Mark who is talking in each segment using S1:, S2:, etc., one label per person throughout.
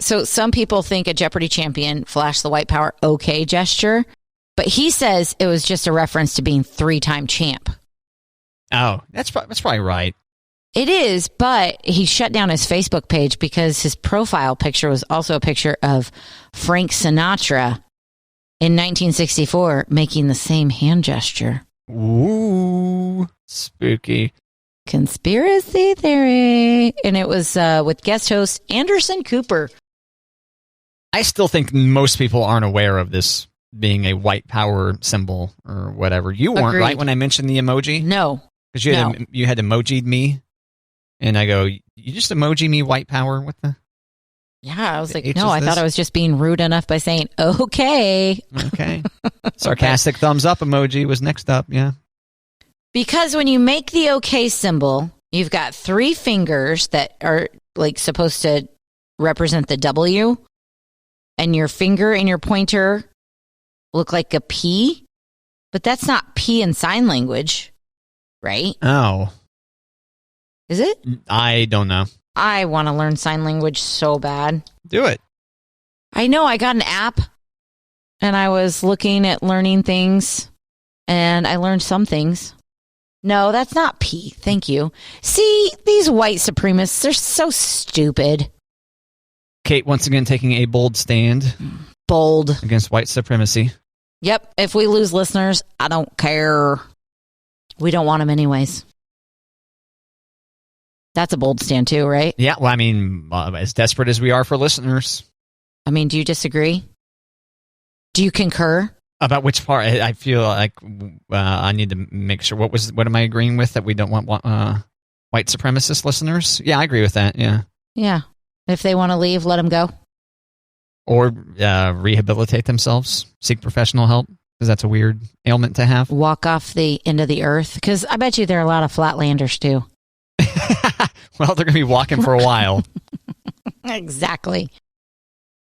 S1: So some people think a Jeopardy champion flashed the white power okay gesture, but he says it was just a reference to being 3-time champ.
S2: Oh, that's probably right.
S1: It is, but he shut down his Facebook page because his profile picture was also a picture of Frank Sinatra in 1964 making the same hand gesture.
S2: Ooh, spooky.
S1: Conspiracy theory. And it was with guest host Anderson Cooper.
S2: I still think most people aren't aware of this being a white power symbol or whatever. You weren't,
S1: Agreed.
S2: right, when I mentioned the emoji?
S1: No.
S2: Because you had emoji'd me, and I go, you just emoji me white power? What the?
S1: Yeah, I was like,
S2: H
S1: no,
S2: is
S1: I
S2: this?
S1: thought I was just being rude enough by saying, okay.
S2: Okay. Sarcastic thumbs up emoji was next up, yeah.
S1: Because when you make the okay symbol, you've got 3 fingers that are like supposed to represent the W, and your finger and your pointer look like a P, but that's not P in sign language, right?
S2: Oh.
S1: Is it?
S2: I don't know.
S1: I want to learn sign language so bad.
S2: Do it.
S1: I know, I got an app, and I was looking at learning things, and I learned some things. No, that's not P. Thank you. See, these white supremacists, they're so stupid.
S2: Kate once again taking a bold stand.
S1: Bold.
S2: Against white supremacy.
S1: Yep. If we lose listeners, I don't care. We don't want them anyways. That's a bold stand too, right?
S2: Yeah, well, I mean, as desperate as we are for listeners.
S1: I mean, do you disagree? Do you concur?
S2: About which part? I feel like I need to make sure. What am I agreeing with? That we don't want white supremacist listeners? Yeah, I agree with that. Yeah.
S1: Yeah. If they want to leave, let them go.
S2: Or rehabilitate themselves, seek professional help, because that's a weird ailment to have.
S1: Walk off the end of the earth, because I bet you there are a lot of flatlanders too.
S2: Well, they're going to be walking for a while.
S1: Exactly.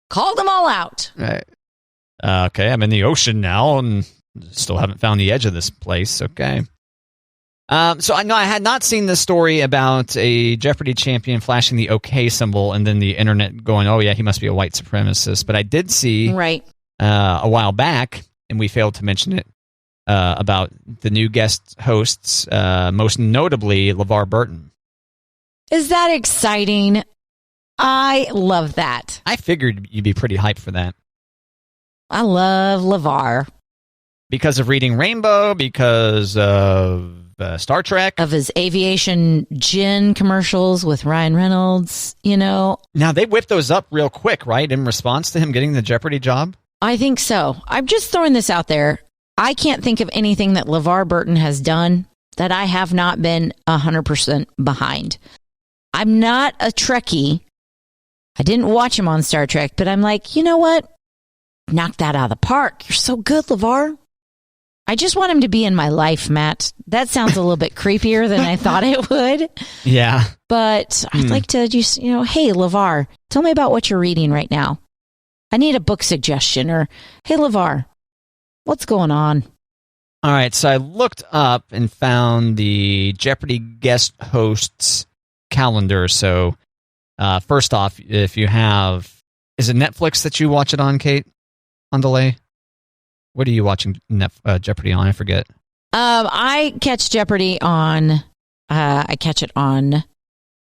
S1: Call them all out.
S2: Right. Okay, I'm in the ocean now and still haven't found the edge of this place. Okay. So I know I had not seen the story about a Jeopardy champion flashing the OK symbol and then the internet going, oh, yeah, he must be a white supremacist. But I did see a while back, and we failed to mention it, about the new guest hosts, most notably LeVar Burton.
S1: Is that exciting? I love that.
S2: I figured you'd be pretty hyped for that.
S1: I love LeVar.
S2: Because of Reading Rainbow, because of Star Trek.
S1: Of his aviation gin commercials with Ryan Reynolds, you know.
S2: Now, they whipped those up real quick, right, in response to him getting the Jeopardy job?
S1: I think so. I'm just throwing this out there. I can't think of anything that LeVar Burton has done that I have not been 100% behind. I'm not a Trekkie. I didn't watch him on Star Trek, but I'm like, you know what? Knock that out of the park. You're so good, LeVar. I just want him to be in my life, Matt. That sounds a little bit creepier than I thought it would.
S2: Yeah.
S1: But I'd like to just, hey, LeVar, tell me about what you're reading right now. I need a book suggestion. Or, hey, LeVar, what's going on?
S2: All right, so I looked up and found the Jeopardy guest hosts calendar. So first off, if you have... Is it Netflix that you watch it on, Kate? On delay? What are you watching Jeopardy on? I forget.
S1: I catch Jeopardy on... I catch it on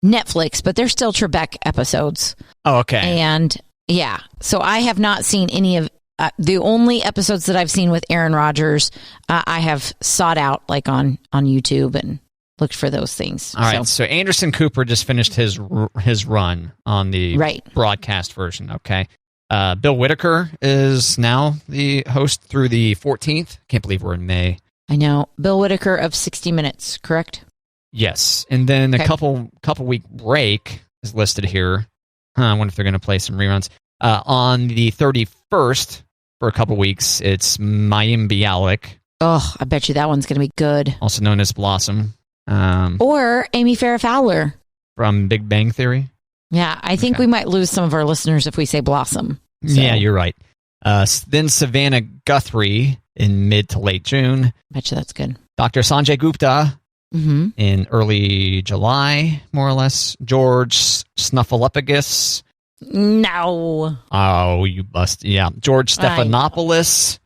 S1: Netflix, but they're still Trebek episodes.
S2: Oh, okay.
S1: And, yeah. So I have not seen any of... the only episodes that I've seen with Aaron Rodgers, I have sought out like on YouTube and looked for those things.
S2: All right, so Anderson Cooper just finished his run on the broadcast version, okay? Bill Whitaker is now the host through the 14th. Can't believe we're in May.
S1: I know. Bill Whitaker of 60 Minutes, correct?
S2: Yes, and then a couple week break is listed here. I wonder if they're going to play some reruns. On the 31st, for a couple weeks, it's Mayim Bialik.
S1: Oh, I bet you that one's going to be good.
S2: Also known as Blossom.
S1: Or Amy Farrah Fowler.
S2: From Big Bang Theory.
S1: Yeah, I think we might lose some of our listeners if we say Blossom. So.
S2: Yeah, you're right. Then Savannah Guthrie in mid to late June.
S1: Bet you that's good.
S2: Dr. Sanjay Gupta in early July, more or less. George Snuffleupagus.
S1: No.
S2: Oh, you must. Yeah. George Stephanopoulos,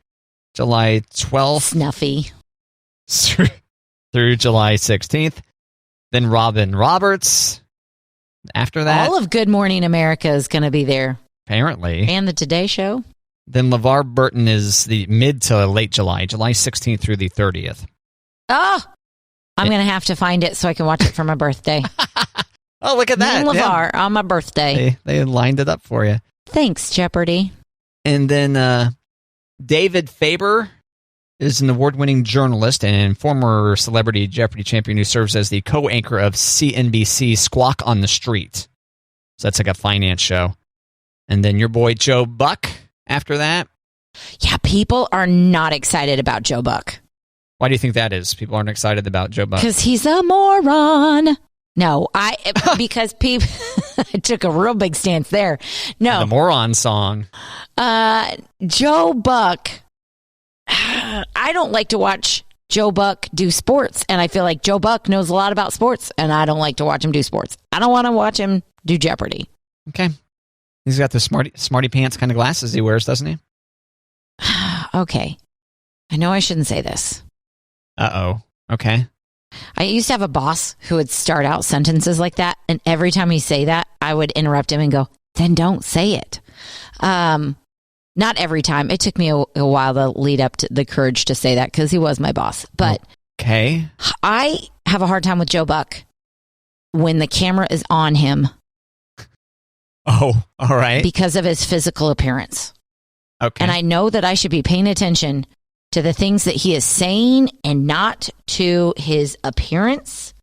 S2: July 12th.
S1: Snuffy.
S2: Through July 16th. Then Robin Roberts. After that.
S1: All of Good Morning America is going to be there.
S2: Apparently.
S1: And the Today Show.
S2: Then LeVar Burton is the mid to late July 16th through the 30th.
S1: Oh, I'm going to have to find it so I can watch it for my birthday.
S2: Oh, look at that.
S1: And LeVar on my birthday.
S2: They lined it up for you.
S1: Thanks, Jeopardy.
S2: And then David Faber is an award-winning journalist and former Celebrity Jeopardy champion who serves as the co-anchor of CNBC's Squawk on the Street. So that's like a finance show. And then your boy Joe Buck after that.
S1: Yeah, people are not excited about Joe Buck.
S2: Why do you think that is? People aren't excited about Joe Buck.
S1: Because he's a moron. No, because people, I took a real big stance there. No.
S2: The moron song.
S1: Joe Buck, I don't like to watch Joe Buck do sports, and I feel like Joe Buck knows a lot about sports, and I don't like to watch him do sports. I don't want to watch him do Jeopardy.
S2: Okay. He's got the smarty pants kind of glasses he wears, doesn't he?
S1: Okay. I know I shouldn't say this.
S2: Uh-oh. Okay.
S1: I used to have a boss who would start out sentences like that, and every time he say that, I would interrupt him and go, then don't say it. Not every time. It took me a while to lead up to the courage to say that because he was my boss. But
S2: okay.
S1: I have a hard time with Joe Buck when the camera is on him.
S2: Oh, all right.
S1: Because of his physical appearance.
S2: Okay.
S1: And I know that I should be paying attention to the things that he is saying and not to his appearance.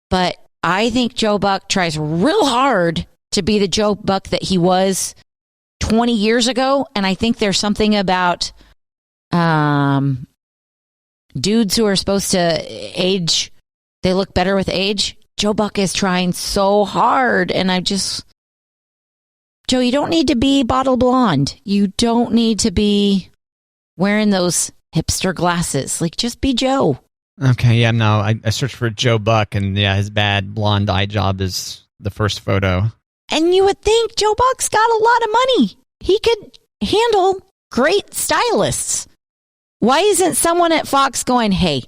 S1: But I think Joe Buck tries real hard to be the Joe Buck that he was 20 years ago. And I think there's something about dudes who are supposed to age, they look better with age. Joe Buck is trying so hard. And Joe, you don't need to be bottle blonde. You don't need to be wearing those hipster glasses. Like, just be Joe.
S2: Okay, yeah, no, I searched for Joe Buck, and yeah, his bad blonde eye job is the first photo.
S1: And you would think Joe Buck's got a lot of money. He could handle great stylists. Why isn't someone at Fox going, hey,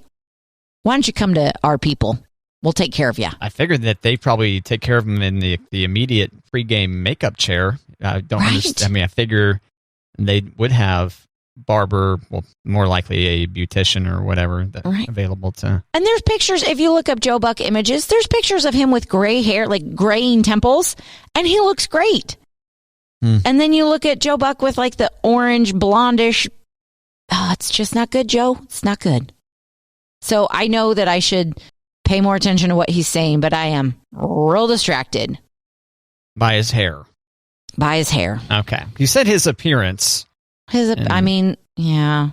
S1: why don't you come to our people? We'll take care of you.
S2: I figured that they probably take care of him in the immediate pregame makeup chair. I don't understand. I mean, I figure they would have barber, well, more likely a beautician or whatever available to.
S1: And there's pictures, if you look up Joe Buck images, there's pictures of him with gray hair, like graying temples, and he looks great. And then you look at Joe Buck with like the orange, blondish. Oh, it's just not good, Joe. It's not good. So I know that I should pay more attention to what he's saying, but I am real distracted.
S2: By his hair.
S1: By his hair.
S2: Okay. You said his appearance.
S1: I mean, yeah.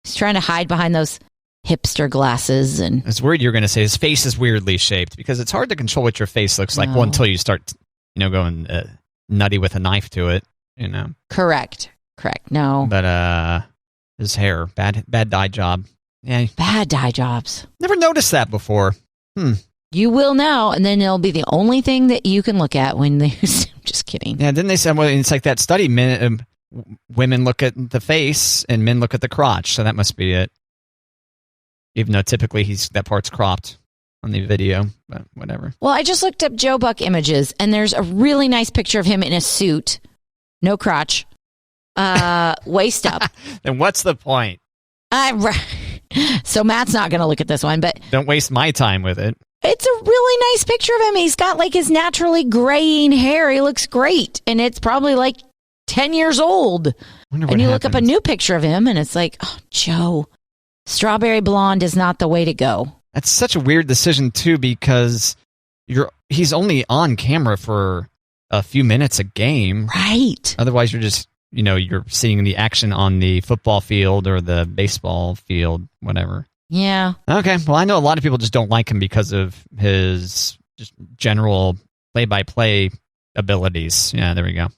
S1: He's trying to hide behind those hipster glasses. And
S2: I was worried you were going to say his face is weirdly shaped because it's hard to control what your face looks like until you start, going nutty with a knife to it, Correct. No. But his hair, bad dye job. Yeah.
S1: Bad dye jobs.
S2: Never noticed that before.
S1: You will now, and then it'll be the only thing that you can look at when they... Just kidding.
S2: Yeah, didn't they say, well, it's like that study, women look at the face and men look at the crotch, so that must be it. Even though typically that part's cropped on the video, but whatever.
S1: Well, I just looked up Joe Buck images, and there's a really nice picture of him in a suit, no crotch, waist up.
S2: Then what's the point?
S1: So Matt's not going to look at this one, but...
S2: Don't waste my time with it.
S1: It's a really nice picture of him. He's got like his naturally graying hair. He looks great. And it's probably like 10 years old. And you look up a new picture of him and it's like, oh, Joe, strawberry blonde is not the way to go.
S2: That's such a weird decision too, because he's only on camera for a few minutes a game.
S1: Right.
S2: Otherwise you're just, you're seeing the action on the football field or the baseball field, whatever.
S1: Yeah.
S2: Okay. Well, I know a lot of people just don't like him because of his just general play-by-play abilities. Yeah, there we go.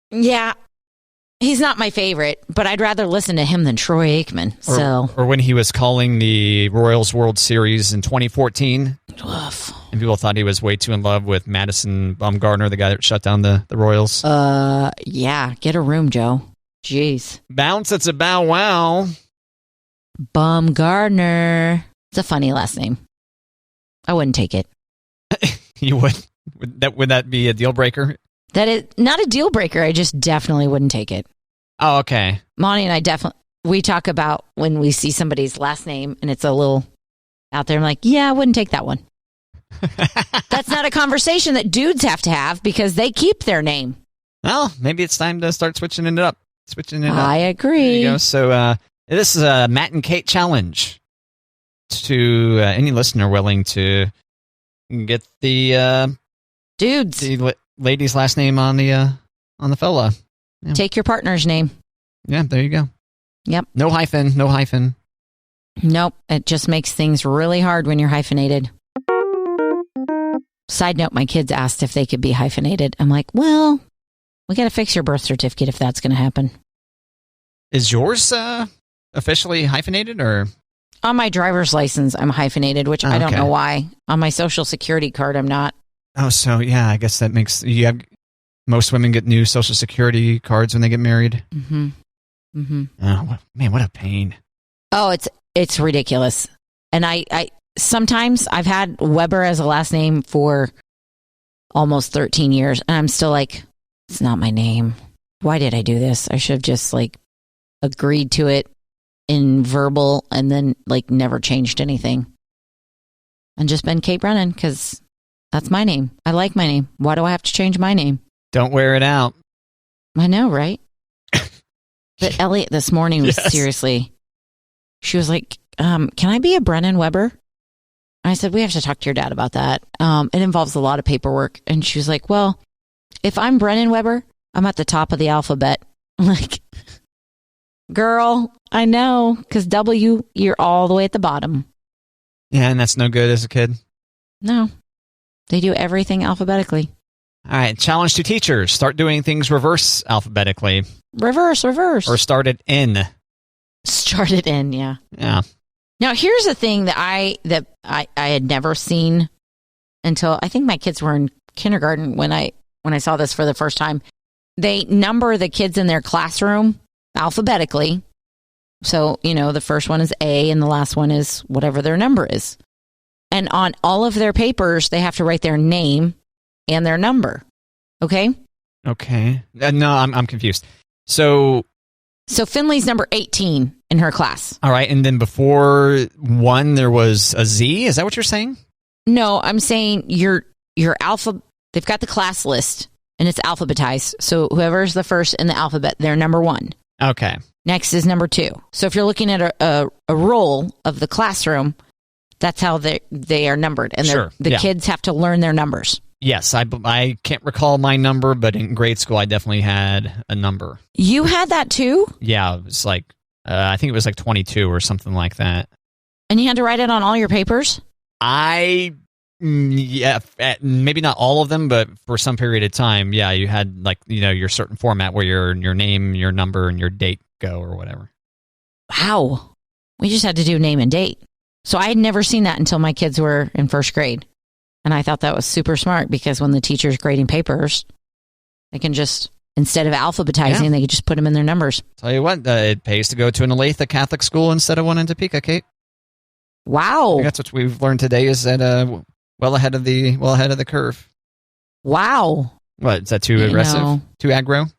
S1: Yeah. He's not my favorite, but I'd rather listen to him than Troy Aikman.
S2: Or when he was calling the Royals World Series in 2014.
S1: Oof.
S2: And people thought he was way too in love with Madison Bumgarner, the guy that shut down the Royals.
S1: Yeah. Get a room, Joe. Jeez.
S2: Bounce, it's a bow wow.
S1: Bumgarner. It's a funny last name. I wouldn't take it.
S2: You would? Would that be a deal breaker?
S1: That is not a deal breaker. I just definitely wouldn't take it.
S2: Oh, okay.
S1: Monty and I we talk about when we see somebody's last name and it's a little out there. I'm like, yeah, I wouldn't take that one. That's not a conversation that dudes have to have because they keep their name.
S2: Well, maybe it's time to start switching it up.
S1: I agree.
S2: There you go. So this is a Matt and Kate challenge to any listener willing to get the
S1: dudes,
S2: the lady's last name on the fella. Yeah.
S1: Take your partner's name.
S2: Yeah, there you go.
S1: Yep.
S2: No hyphen.
S1: Nope. It just makes things really hard when you're hyphenated. Side note, my kids asked if they could be hyphenated. I'm like, well, we got to fix your birth certificate if that's going to happen.
S2: Is yours officially hyphenated or?
S1: On my driver's license, I'm hyphenated, which I don't know why. On my social security card, I'm not.
S2: Oh, so yeah, I guess that makes most women get new social security cards when they get married.
S1: Mm-hmm. Mm-hmm.
S2: Oh man, what a pain!
S1: Oh, it's ridiculous. And I sometimes I've had Weber as a last name for almost 13 years, and I'm still like, it's not my name. Why did I do this? I should have just agreed to it in verbal and then never changed anything. And just been Kate Brennan because that's my name. I like my name. Why do I have to change my name?
S2: Don't wear it out.
S1: I know, right? But Elliot this morning was seriously, she was like, can I be a Brennan Weber? I said, we have to talk to your dad about that. It involves a lot of paperwork. And she was like, well, if I'm Brennan Weber, I'm at the top of the alphabet. I'm like, girl, I know, because W, you're all the way at the bottom.
S2: Yeah, and that's no good as a kid.
S1: No, they do everything alphabetically.
S2: All right, challenge to teachers. Start doing things reverse alphabetically.
S1: Reverse.
S2: Or start it in.
S1: Start it in, yeah.
S2: Yeah.
S1: Now, here's a thing that I had never seen until I think my kids were in kindergarten when I saw this for the first time. They number the kids in their classroom alphabetically. So, the first one is A and the last one is whatever their number is. And on all of their papers, they have to write their name and their number. Okay?
S2: Okay. No, I'm confused. So
S1: Finley's number 18 in her class.
S2: All right. And then before 1, there was a Z. Is that what you're saying?
S1: No, I'm saying your alpha. They've got the class list and it's alphabetized. So whoever's the first in the alphabet, they're number 1.
S2: Okay.
S1: Next is number 2. So if you're looking at a roll of the classroom, that's how they are numbered. And the kids have to learn their numbers.
S2: Yes, I can't recall my number, but in grade school, I definitely had a number.
S1: You had that too?
S2: Yeah, it was I think it was 22 or something like that.
S1: And you had to write it on all your papers?
S2: Maybe not all of them, but for some period of time, yeah, you had your certain format where your name, your number, and your date go or whatever.
S1: Wow. We just had to do name and date. So I had never seen that until my kids were in first grade. And I thought that was super smart because when the teacher's grading papers, they can just, instead of alphabetizing, they can just put them in their numbers.
S2: Tell you what, it pays to go to an Olathe Catholic school instead of one in Topeka, Kate.
S1: Wow.
S2: That's what we've learned today is that well ahead of the curve.
S1: Wow.
S2: What, is that too aggressive? Too aggro?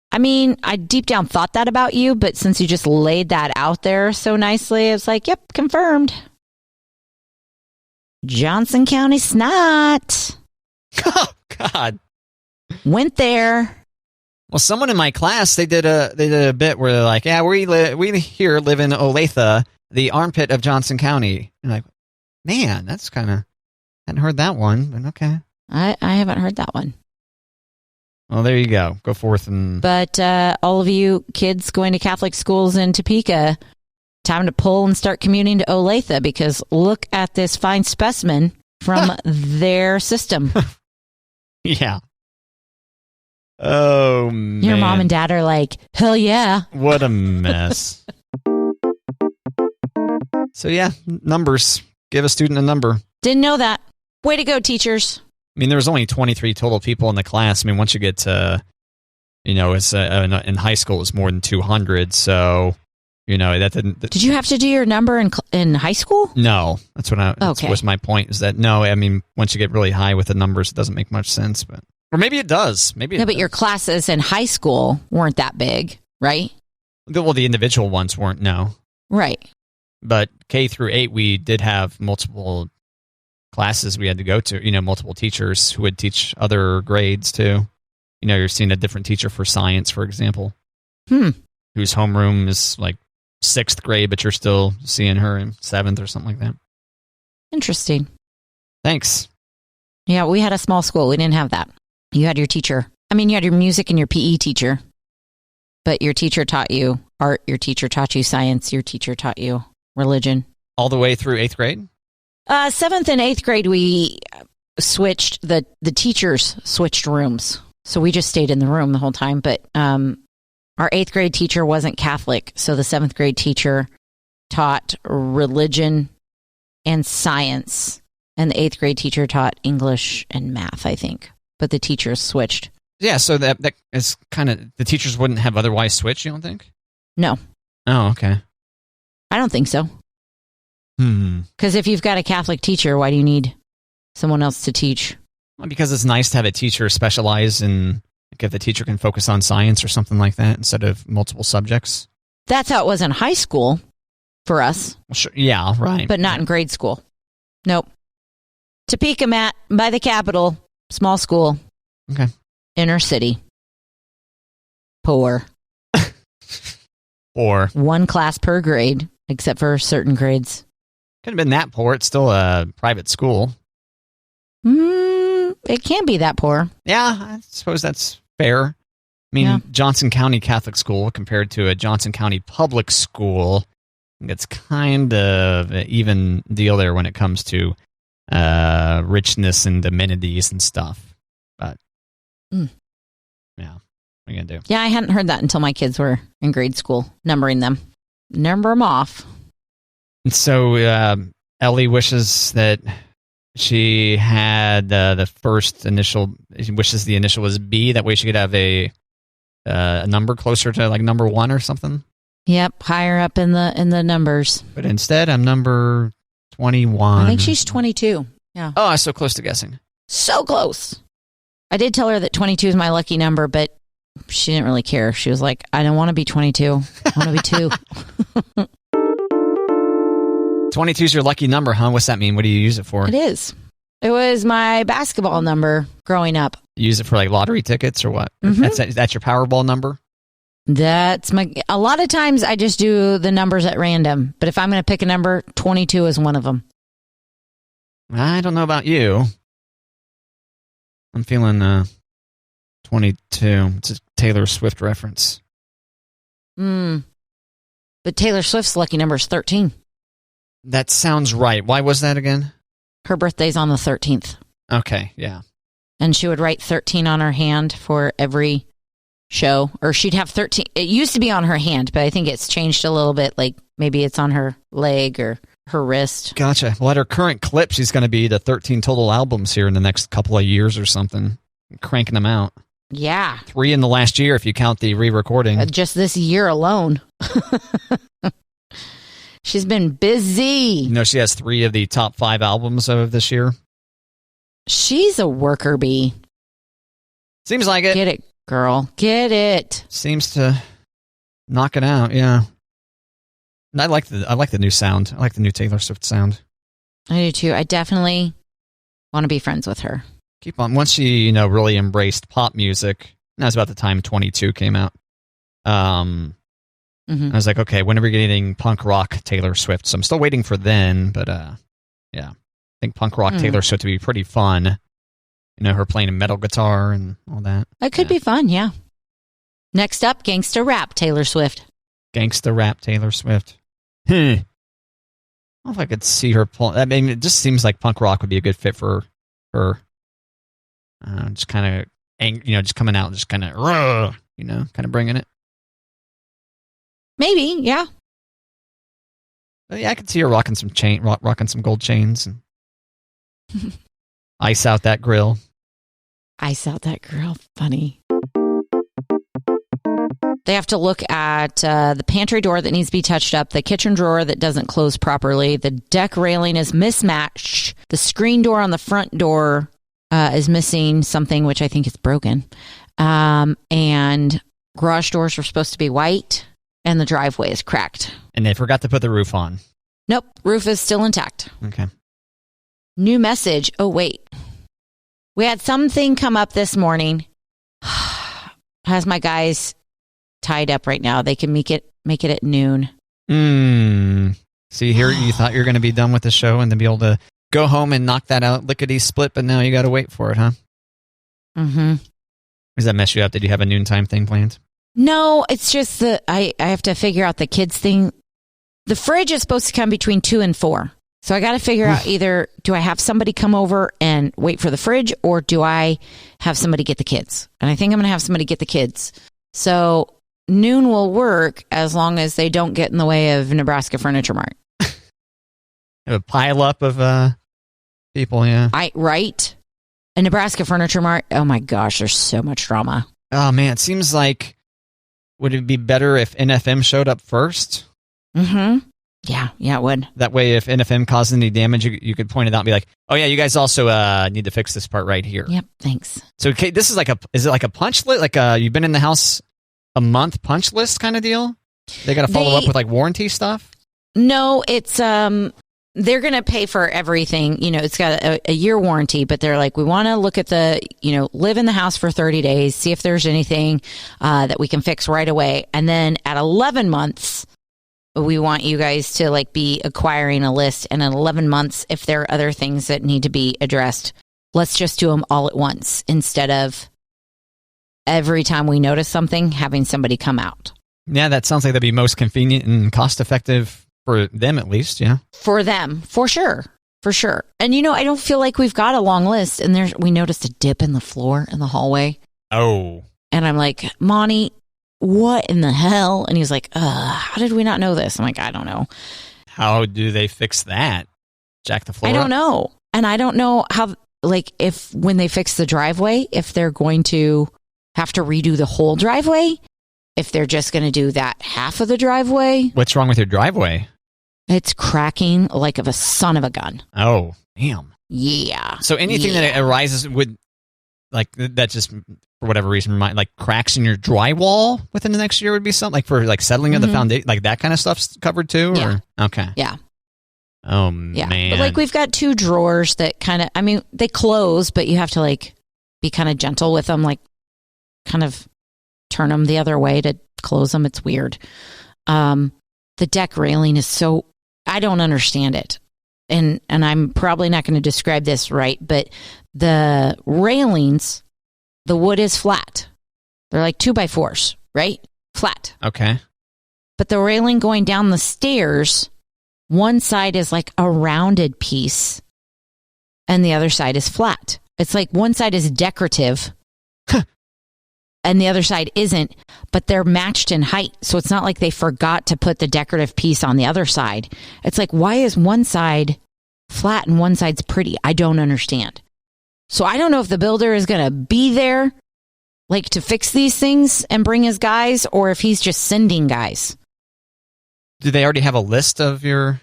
S1: I mean, I deep down thought that about you, but since you just laid that out there so nicely, it's like, yep, confirmed. Johnson County snot.
S2: Oh, God.
S1: Went there.
S2: Well, someone in my class, they did a bit where they're like, yeah, we here live in Olathe, the armpit of Johnson County. And like, man, that's kind of, hadn't heard that one, but okay.
S1: I haven't heard that one.
S2: Well, there you go. Go forth and...
S1: But all of you kids going to Catholic schools in Topeka, time to pull and start commuting to Olathe because look at this fine specimen from their system.
S2: Yeah. Oh, man.
S1: Your mom and dad are like, hell yeah.
S2: What a mess. So, yeah, numbers. Give a student a number.
S1: Didn't know that. Way to go, teachers.
S2: I mean, there was only 23 total people in the class. I mean, once you get to, it's in high school, it was more than 200. So, that didn't.
S1: Did you have to do your number in high school?
S2: No, that's what was my point. Is that no? I mean, once you get really high with the numbers, it doesn't make much sense. Or maybe it does. But
S1: your classes in high school weren't that big, right?
S2: Well, the individual ones weren't. No,
S1: right.
S2: But K through 8, we did have multiple classes we had to go to. Multiple teachers who would teach other grades too. You're seeing a different teacher for science, for example, whose homeroom is like 6th grade, but you're still seeing her in 7th or something like that.
S1: Interesting.
S2: Thanks.
S1: Yeah, we had a small school. We didn't have that. You had your teacher. I mean, you had your music and your PE teacher, but your teacher taught you art. Your teacher taught you science. Your teacher taught you religion.
S2: All the way through 8th grade?
S1: 7th and 8th grade, we switched, the teachers switched rooms. So we just stayed in the room the whole time. But our 8th grade teacher wasn't Catholic. So the 7th grade teacher taught religion and science. And the 8th grade teacher taught English and math, I think. But the teachers switched.
S2: Yeah, so that is kind of, the teachers wouldn't have otherwise switched, you don't think?
S1: No.
S2: Oh, okay.
S1: I don't think so. Because if you've got a Catholic teacher, why do you need someone else to teach?
S2: Well, because it's nice to have a teacher specialize in, like if the teacher can focus on science or something like that instead of multiple subjects.
S1: That's how it was in high school for us.
S2: Well, sure. Yeah, right.
S1: But not in grade school. Nope. Topeka, Matt, by the Capitol, small school.
S2: Okay.
S1: Inner city. Poor.
S2: Poor.
S1: One class per grade, except for certain grades.
S2: Couldn't have been that poor. It's still a private school.
S1: It can be that poor.
S2: Yeah, I suppose that's fair. I mean, Johnson County Catholic School compared to a Johnson County public school, it's kind of an even deal there when it comes to richness and amenities and stuff. But, yeah, what are you going to do?
S1: Yeah, I hadn't heard that until my kids were in grade school, numbering them. Number them off.
S2: And so Ellie wishes that she had the first initial. She wishes the initial was B. That way, she could have a number closer to like number 1 or something.
S1: Yep, higher up in the numbers.
S2: But instead, I'm number 21.
S1: I think she's 22. Yeah.
S2: Oh, I was so close to guessing.
S1: So close. I did tell her that 22 is my lucky number, but she didn't really care. She was like, I don't want to be 22. I want to be 2.
S2: 22 is your lucky number, huh? What's that mean? What do you use it for?
S1: It is. It was my basketball number growing up.
S2: You use it for like lottery tickets or what?
S1: Mm-hmm.
S2: That's your Powerball number?
S1: That's a lot of times I just do the numbers at random, but if I'm going to pick a number, 22 is one of them.
S2: I don't know about you. I'm feeling 22. It's a Taylor Swift reference.
S1: But Taylor Swift's lucky number is 13.
S2: That sounds right. Why was that again?
S1: Her birthday's on the 13th.
S2: Okay, yeah.
S1: And she would write 13 on her hand for every show. Or she'd have 13. It used to be on her hand, but I think it's changed a little bit. Like maybe it's on her leg or her wrist.
S2: Gotcha. Well, at her current clip, she's going to be to 13 total albums here in the next couple of years or something. Cranking them out.
S1: Yeah.
S2: 3 in the last year if you count the re-recording.
S1: Just this year alone. She's been busy.
S2: You know, she has 3 of the top 5 albums of this year.
S1: She's a worker bee.
S2: Seems like it.
S1: Get it, girl. Get it.
S2: Seems to knock it out, yeah. And I like the new sound. I like the new Taylor Swift sound.
S1: I do too. I definitely want to be friends with her.
S2: Keep on. Once she, really embraced pop music, and that was about the time 22 came out. I was like, okay, when are we getting punk rock Taylor Swift? So I'm still waiting for then, but yeah. I think punk rock Taylor Swift would be pretty fun. Her playing a metal guitar and all that.
S1: It could be fun, yeah. Next up, gangsta rap Taylor Swift.
S2: Gangsta rap Taylor Swift. I don't know if I could see her pull. I mean, it just seems like punk rock would be a good fit for her. Just kind of just coming out, just kind of, kind of bringing it.
S1: Maybe, yeah.
S2: But yeah, I could see her rocking some gold chains and ice out that grill.
S1: Ice out that grill. Funny. They have to look at the pantry door that needs to be touched up, the kitchen drawer that doesn't close properly, the deck railing is mismatched, the screen door on the front door is missing something, which I think is broken, and garage doors were supposed to be white, and the driveway is cracked.
S2: And they forgot to put the roof on.
S1: Nope, roof is still intact.
S2: Okay.
S1: New message. Oh, wait. We had something come up this morning. Has my guys tied up right now. They can make it at noon.
S2: See, here you thought you were going to be done with the show and then be able to go home and knock that out lickety-split, but now you got to wait for it, huh?
S1: Mm-hmm.
S2: Does that mess you up? Did you have a noontime thing planned?
S1: No, it's just that I have to figure out the kids thing. The fridge is supposed to come between 2 and 4. So I got to figure out either do I have somebody come over and wait for the fridge, or do I have somebody get the kids? And I think I'm going to have somebody get the kids. So noon will work as long as they don't get in the way of Nebraska Furniture Mart.
S2: A pile up of people, yeah.
S1: Right? A Nebraska Furniture Mart, oh my gosh, there's so much drama.
S2: Oh man, it seems like, would it be better if NFM showed up first?
S1: Mm-hmm. Yeah, it would.
S2: That way, if NFM caused any damage, you could point it out and be like, oh yeah, you guys also need to fix this part right here.
S1: Yep, thanks.
S2: So okay, this is is it like a punch list? Like you've been in the house a month punch list kind of deal? They got to follow up with like warranty stuff?
S1: No, it's they're going to pay for everything. It's got a year warranty, but they're like, we want to look at live in the house for 30 days, see if there's anything that we can fix right away. And then at 11 months, we want you guys to be acquiring a list. And in 11 months, if there are other things that need to be addressed, let's just do them all at once instead of every time we notice something, having somebody come out.
S2: Yeah, that sounds like that'd be most convenient and cost effective for them, at least. Yeah,
S1: for them, for sure. And I don't feel like we've got a long list. And we noticed a dip in the floor in the hallway.
S2: Oh,
S1: and I'm like, Monty, what in the hell? And he's like, how did we not know this? I'm like, I don't know.
S2: How do they fix that? Jack the floor?
S1: I don't know. And I don't know how, if when they fix the driveway, if they're going to have to redo the whole driveway, if they're just going to do that half of the driveway.
S2: What's wrong with your driveway?
S1: It's cracking like of a son of a gun.
S2: Oh, damn.
S1: Yeah.
S2: So anything that arises would, that just, for whatever reason, cracks in your drywall within the next year would be something, for settling of the foundation, that kind of stuff's covered too?
S1: Yeah.
S2: Or? Okay.
S1: Yeah.
S2: Oh,
S1: yeah.
S2: man.
S1: But we've got 2 drawers that kind of, they close, but you have to be kind of gentle with them, kind of turn them the other way to close them. It's weird. The deck railing is so, I don't understand it. And I'm probably not going to describe this right, but the railings, the wood is flat. They're like 2x4s, right? Flat.
S2: Okay.
S1: But the railing going down the stairs, one side is like a rounded piece and the other side is flat. It's like one side is decorative and the other side isn't, but they're matched in height. So it's not like they forgot to put the decorative piece on the other side. It's like, why is one side flat and one side's pretty? I don't understand. So I don't know if the builder is going to be there to fix these things and bring his guys, or if he's just sending guys.
S2: Do they already have a list of your...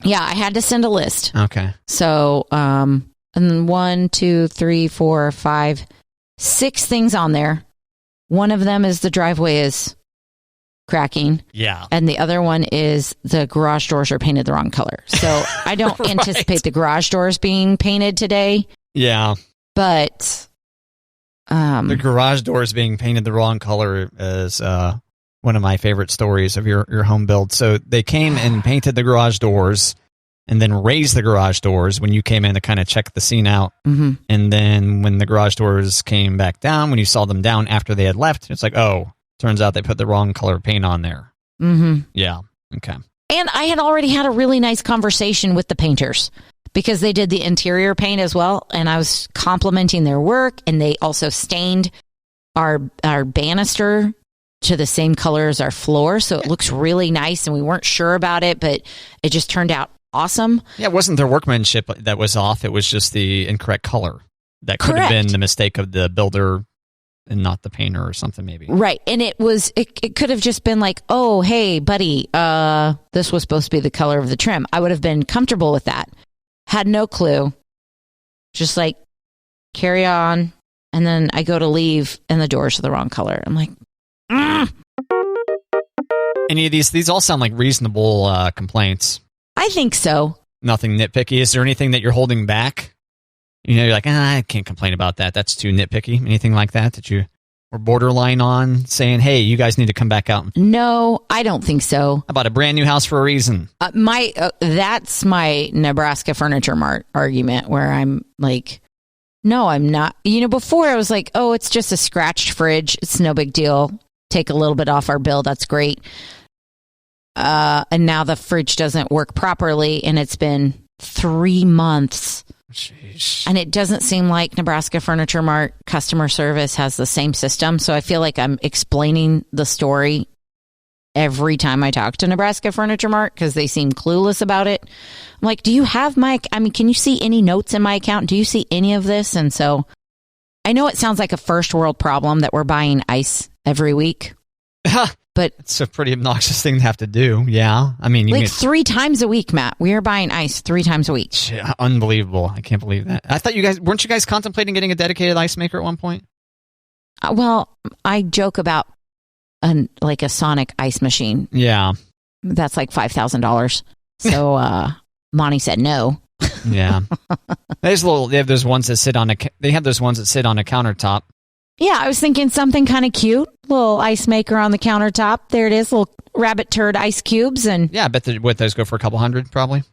S1: Yeah, I had to send a list.
S2: Okay.
S1: So, and then 1, 2, 3, 4, 5, 6 things on there. One of them is the driveway is cracking.
S2: Yeah.
S1: And the other one is the garage doors are painted the wrong color. So I don't
S2: Right.
S1: anticipate the garage doors being painted today.
S2: Yeah.
S1: But
S2: the garage doors being painted the wrong color is one of my favorite stories of your home build. So they came and painted the garage doors and then raised the garage doors when you came in to kind of check the scene out.
S1: Mm-hmm.
S2: And then when the garage doors came back down, when you saw them down after they had left, it's like, oh, turns out they put the wrong color paint on there.
S1: Mm-hmm.
S2: Yeah. Okay.
S1: And I had already had a really nice conversation with the painters. because they did the interior paint as well. And I was complimenting their work, and they also stained our banister to the same color as our floor. So it looks really nice, and we weren't sure about it, but it just turned out awesome.
S2: Yeah, it wasn't their workmanship that was off. It was just the incorrect color. That could have been the mistake of the builder and not the painter or something, maybe.
S1: Right. And it could have just been like, oh, hey, buddy, this was supposed to be the color of the trim. I would have been comfortable with that. Had no clue. Just like, carry on. And then I go to leave, and the doors are the wrong color. I'm like,
S2: Any of these all sound like reasonable complaints.
S1: I think so.
S2: Nothing nitpicky. Is there anything that you're holding back? You know, you're like, I can't complain about that. That's too nitpicky. Anything like that you were borderline on saying, hey, you guys need to come back out?
S1: No, I don't think so.
S2: I bought a brand new house for a reason.
S1: That's my Nebraska Furniture Mart argument, where I'm like, no, I'm not. You know, before I was like, oh, it's just a scratched fridge. It's no big deal. Take a little bit off our bill. That's great. And now the fridge doesn't work properly, and it's been 3 months.
S2: Jeez.
S1: And it doesn't seem like Nebraska Furniture Mart customer service has the same system. So I feel like I'm explaining the story every time I talk to Nebraska Furniture Mart, because they seem clueless about it. I'm like, do you have can you see any notes in my account? Do you see any of this? And so I know it sounds like a first world problem that we're buying ice every week. But
S2: it's a pretty obnoxious thing to have to do. Yeah. I mean,
S1: like 3 times a week, Matt. We are buying ice 3 times a week.
S2: Unbelievable. I can't believe that. I thought weren't you guys contemplating getting a dedicated ice maker at one point?
S1: Well, I joke about a Sonic ice machine.
S2: Yeah.
S1: That's like $5,000. So Monty said no.
S2: Yeah. They have those ones that sit on a countertop.
S1: Yeah, I was thinking something kind of cute. Little ice maker on the countertop. There it is, little rabbit turd ice cubes. And
S2: yeah, I bet those go for a couple $100 probably.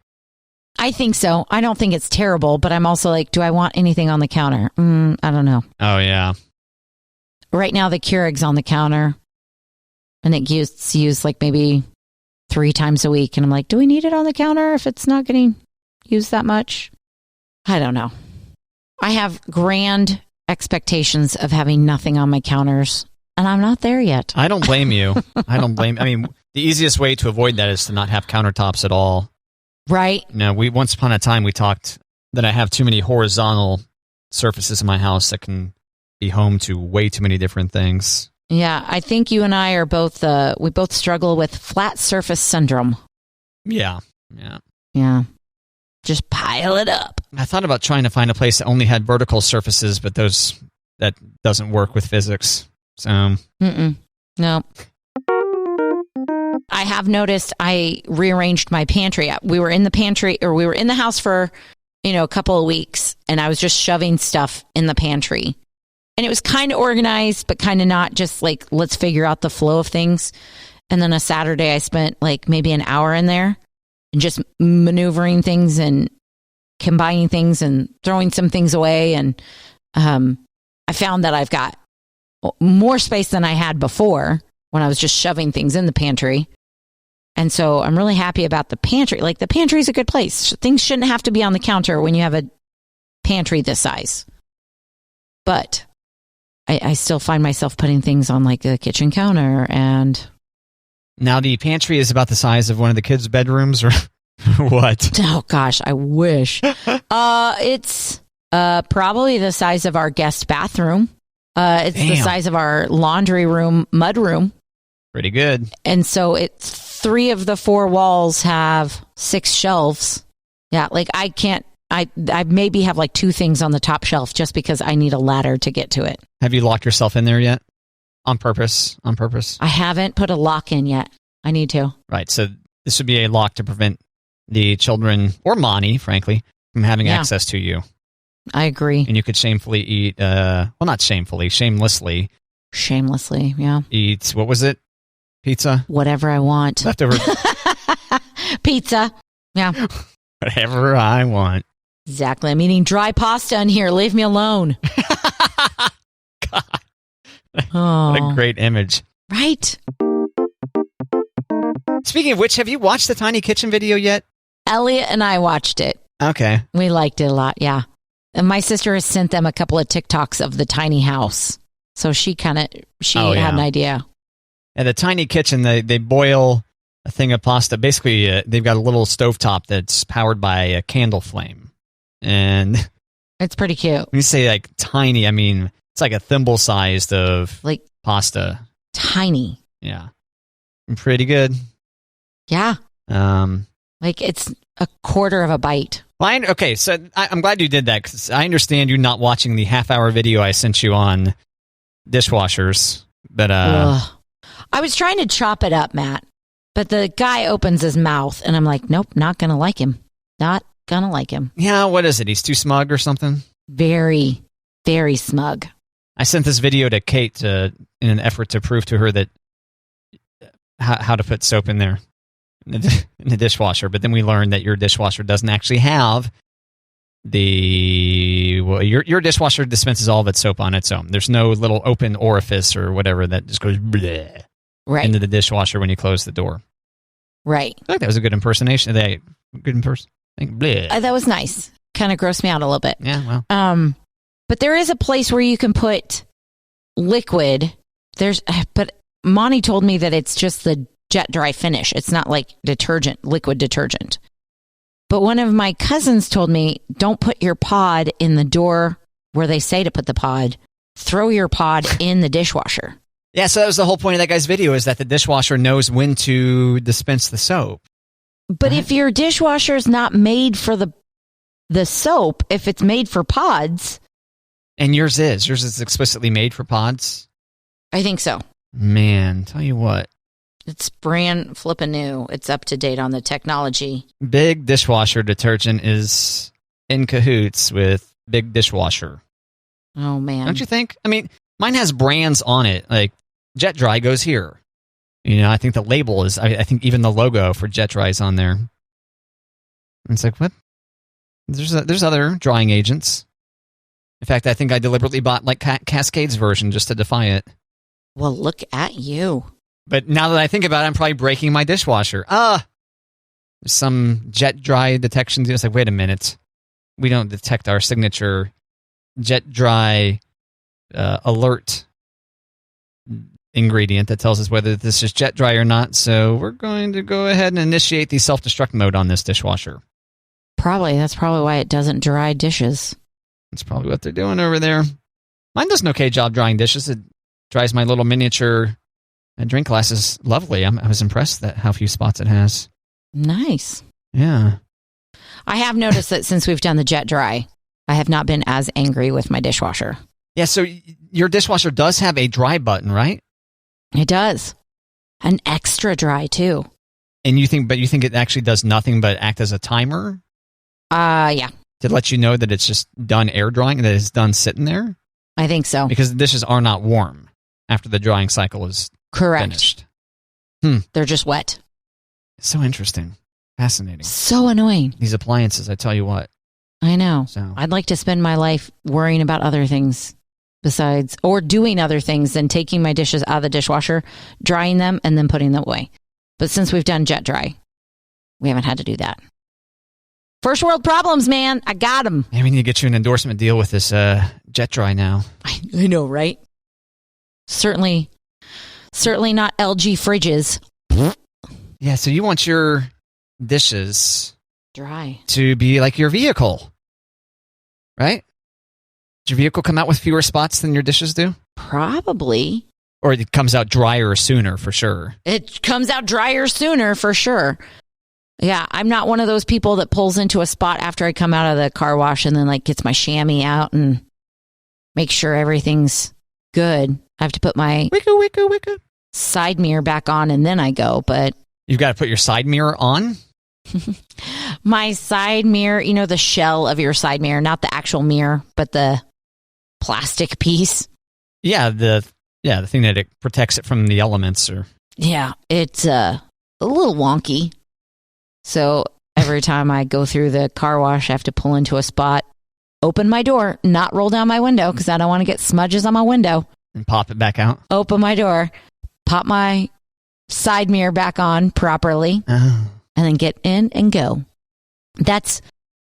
S1: I think so. I don't think it's terrible, but I'm also like, do I want anything on the counter? I don't know.
S2: Oh, yeah.
S1: Right now, the Keurig's on the counter, and it gets used like maybe 3 times a week. And I'm like, do we need it on the counter if it's not getting used that much? I don't know. I have grand expectations of having nothing on my counters, and I'm not there yet.
S2: I don't blame you. I mean, the easiest way to avoid that is to not have countertops at all.
S1: Right.
S2: Once upon a time we talked that I have too many horizontal surfaces in my house that can be home to way too many different things.
S1: Yeah, I think you and I are both, we both struggle with flat surface syndrome.
S2: Yeah.
S1: Just pile it up.
S2: I thought about trying to find a place that only had vertical surfaces, but that doesn't work with physics. So,
S1: no. I have noticed I rearranged my pantry. We were in the house for, a couple of weeks, and I was just shoving stuff in the pantry. And it was kind of organized, but kind of not, just like, let's figure out the flow of things. And then a Saturday, I spent like maybe an hour in there and just maneuvering things and combining things and throwing some things away. And I found that I've got more space than I had before when I was just shoving things in the pantry. And so I'm really happy about the pantry. Like, the pantry is a good place. Things shouldn't have to be on the counter when you have a pantry this size. But I still find myself putting things on like the kitchen counter. And
S2: now the pantry is about the size of one of the kids' bedrooms, or what?
S1: Oh gosh, I wish. It's probably the size of our guest bathroom. It's the size of our laundry room, mud room.
S2: Pretty good. And
S1: so it's 3 of the 4 walls have 6 shelves. Yeah, like I maybe have like 2 things on the top shelf just because I need a ladder to get to it.
S2: Have you locked yourself in there yet? On purpose? I
S1: haven't put a lock in yet. I need to.
S2: Right. So this would be a lock to prevent the children, or Monty, frankly, from having access to you.
S1: I agree.
S2: And you could shamefully eat, not shamefully, shamelessly.
S1: Shamelessly, yeah.
S2: Eat, what was it? Pizza?
S1: Whatever I want.
S2: Leftover.
S1: Pizza. Yeah.
S2: Whatever I want.
S1: Exactly. I'm eating dry pasta in here. Leave me alone.
S2: God. What a great image.
S1: Right.
S2: Speaking of which, have you watched the Tiny Kitchen video yet?
S1: Elliot and I watched it.
S2: Okay.
S1: We liked it a lot, yeah. And my sister has sent them a couple of TikToks of the tiny house. So she had an idea.
S2: And the tiny kitchen, they boil a thing of pasta. Basically, they've got a little stovetop that's powered by a candle flame. And
S1: it's pretty cute.
S2: When you say like tiny, I mean, it's like a thimble sized of
S1: like
S2: pasta.
S1: Tiny.
S2: Yeah. Pretty good.
S1: Yeah. Like it's a quarter of a bite.
S2: Okay, so I'm glad you did that because I understand you not watching the half-hour video I sent you on dishwashers. But
S1: I was trying to chop it up, Matt, but the guy opens his mouth, and I'm like, nope, not gonna like him. Not gonna like him.
S2: Yeah, what is it? He's too smug or something?
S1: Very, very smug.
S2: I sent this video to Kate in an effort to prove to her that how to put soap in there. In the dishwasher, but then we learned that your dishwasher doesn't actually have your dishwasher dispenses all of its soap on its own. There's no little open orifice or whatever that just goes into the dishwasher when you close the door.
S1: Right.
S2: I think that was a good impersonation. That
S1: was nice. Kind of grossed me out a little bit.
S2: Yeah, well.
S1: But there is a place where you can put liquid. But Monty told me that it's just the jet dry finish. It's not like liquid detergent. But one of my cousins told me, don't put your pod in the door where they say to put the pod. Throw your pod in the dishwasher.
S2: Yeah, so that was the whole point of that guy's video, is that the dishwasher knows when to dispense the soap.
S1: But if your dishwasher is not made for the soap, if it's made for pods.
S2: And yours is explicitly made for pods?
S1: I think so.
S2: Man, tell you what.
S1: It's brand flippin' new. It's up to date on the technology.
S2: Big dishwasher detergent is in cahoots with big dishwasher.
S1: Oh, man.
S2: Don't you think? I mean, mine has brands on it. Like, Jet Dry goes here. I think the label is, I think even the logo for Jet Dry is on there. And it's like, what? There's other drying agents. In fact, I think I deliberately bought like Cascade's version just to defy it.
S1: Well, look at you.
S2: But now that I think about it, I'm probably breaking my dishwasher. There's some Jet Dry detection. It's like, wait a minute. We don't detect our signature Jet Dry alert ingredient that tells us whether this is Jet Dry or not. So we're going to go ahead and initiate the self-destruct mode on this dishwasher.
S1: That's probably why it doesn't dry dishes.
S2: That's probably what they're doing over there. Mine does an okay job drying dishes. It dries my little miniature drink glasses lovely. I was impressed at how few spots it has.
S1: Nice.
S2: Yeah.
S1: I have noticed that since we've done the Jet Dry, I have not been as angry with my dishwasher.
S2: Yeah, so your dishwasher does have a dry button, right?
S1: It does. An extra dry, too.
S2: And you think it actually does nothing but act as a timer?
S1: Yeah.
S2: To let you know that it's just done air drying, that it's done sitting there?
S1: I think so.
S2: Because the dishes are not warm after the drying cycle is finished.
S1: They're just wet.
S2: So interesting. Fascinating.
S1: So annoying.
S2: These appliances, I tell you what.
S1: I know.
S2: So.
S1: I'd like to spend my life worrying about other things besides, or doing other things than taking my dishes out of the dishwasher, drying them, and then putting them away. But since we've done Jet Dry, we haven't had to do that. First world problems, man. I got them.
S2: Yeah, we need to get you an endorsement deal with this Jet Dry now.
S1: I know, right? Certainly not LG fridges.
S2: Yeah, so you want your dishes
S1: dry
S2: to be like your vehicle, right? Does your vehicle come out with fewer spots than your dishes do?
S1: Probably.
S2: Or it comes out drier sooner, for sure.
S1: It comes out drier sooner, for sure. Yeah, I'm not one of those people that pulls into a spot after I come out of the car wash and then like gets my chamois out and make sure everything's good. I have to put my side mirror back on and then I go, but...
S2: You've got to put your side mirror on?
S1: My side mirror, the shell of your side mirror, not the actual mirror, but the plastic piece.
S2: Yeah, the thing that it protects it from the elements.
S1: Yeah, it's a little wonky. So every time I go through the car wash, I have to pull into a spot, open my door, not roll down my window because I don't want to get smudges on my window.
S2: And pop it back out?
S1: Open my door, pop my side mirror back on properly, and then get in and go. That's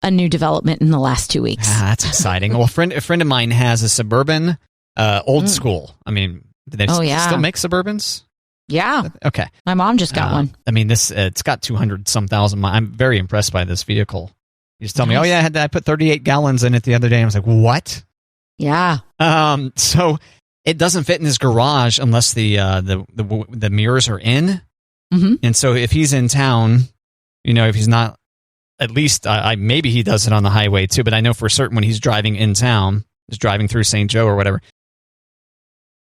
S1: a new development in the last 2 weeks.
S2: That's exciting. Well, a friend of mine has a Suburban, old school. I mean, do they still make Suburbans?
S1: Yeah.
S2: Okay.
S1: My mom just got one.
S2: I mean, it's got 200-some thousand miles. I'm very impressed by this vehicle. You just tell me, oh yeah, I put 38 gallons in it the other day. I was like, what?
S1: Yeah.
S2: So it doesn't fit in his garage unless the mirrors are in.
S1: Mm-hmm.
S2: And so if he's in town, if he's not, at least maybe he does it on the highway too. But I know for certain when he's driving in town, just driving through St. Joe or whatever,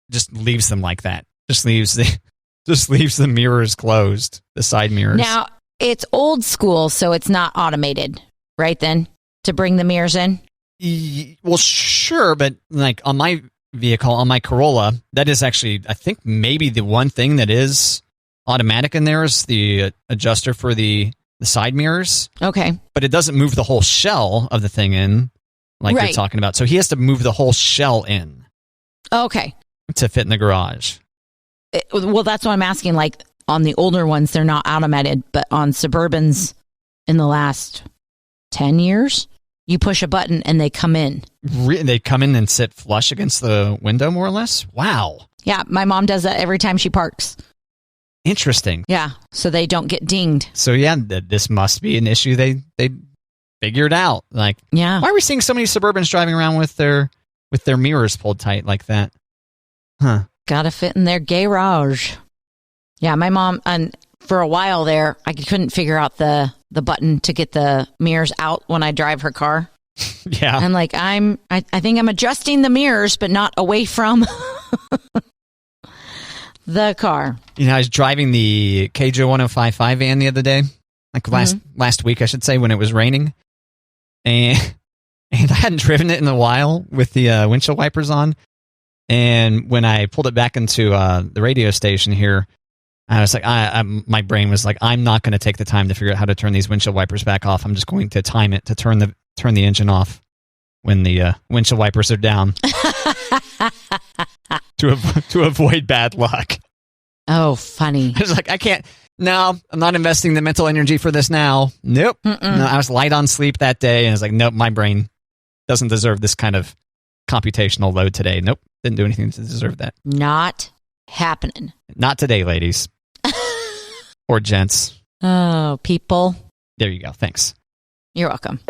S2: just leaves them like that. Just leaves the mirrors closed, the side mirrors.
S1: Now it's old school, so it's not automated, right? Then to bring the mirrors in.
S2: Well, sure, but like on my vehicle, on my Corolla, that is actually, I think maybe the one thing that is automatic in there is the adjuster for the side mirrors.
S1: Okay.
S2: But it doesn't move the whole shell of the thing in like you're talking about. So he has to move the whole shell in.
S1: Okay.
S2: To fit in the garage.
S1: Well, that's what I'm asking. Like on the older ones, they're not automated, but on Suburbans in the last 10 years, you push a button and they come in.
S2: They come in and sit flush against the window, more or less? Wow.
S1: Yeah, my mom does that every time she parks.
S2: Interesting.
S1: Yeah, so they don't get dinged.
S2: So yeah, this must be an issue they figured out. Like,
S1: yeah,
S2: why are we seeing so many Suburbans driving around with their mirrors pulled tight like that? Huh.
S1: Gotta fit in their garage. Yeah, my mom, and for a while there, I couldn't figure out the button to get the mirrors out when I drive her car.
S2: Yeah.
S1: I'm like, I think I'm adjusting the mirrors, but not away from the car.
S2: I was driving the KJ 1055 van the other day, like last week, I should say, when it was raining. And I hadn't driven it in a while with the windshield wipers on. And when I pulled it back into the radio station here, I was like, my brain was like, I'm not going to take the time to figure out how to turn these windshield wipers back off. I'm just going to time it to turn the engine off when the windshield wipers are down to avoid bad luck.
S1: Oh, funny.
S2: I was like, I can't. No, I'm not investing the mental energy for this now. Nope. No, I was light on sleep that day, and I was like, nope, my brain doesn't deserve this kind of computational load today. Nope, didn't do anything to deserve that.
S1: Not happening.
S2: Not today, ladies. Or gents.
S1: Oh, people.
S2: There you go. Thanks.
S1: You're welcome.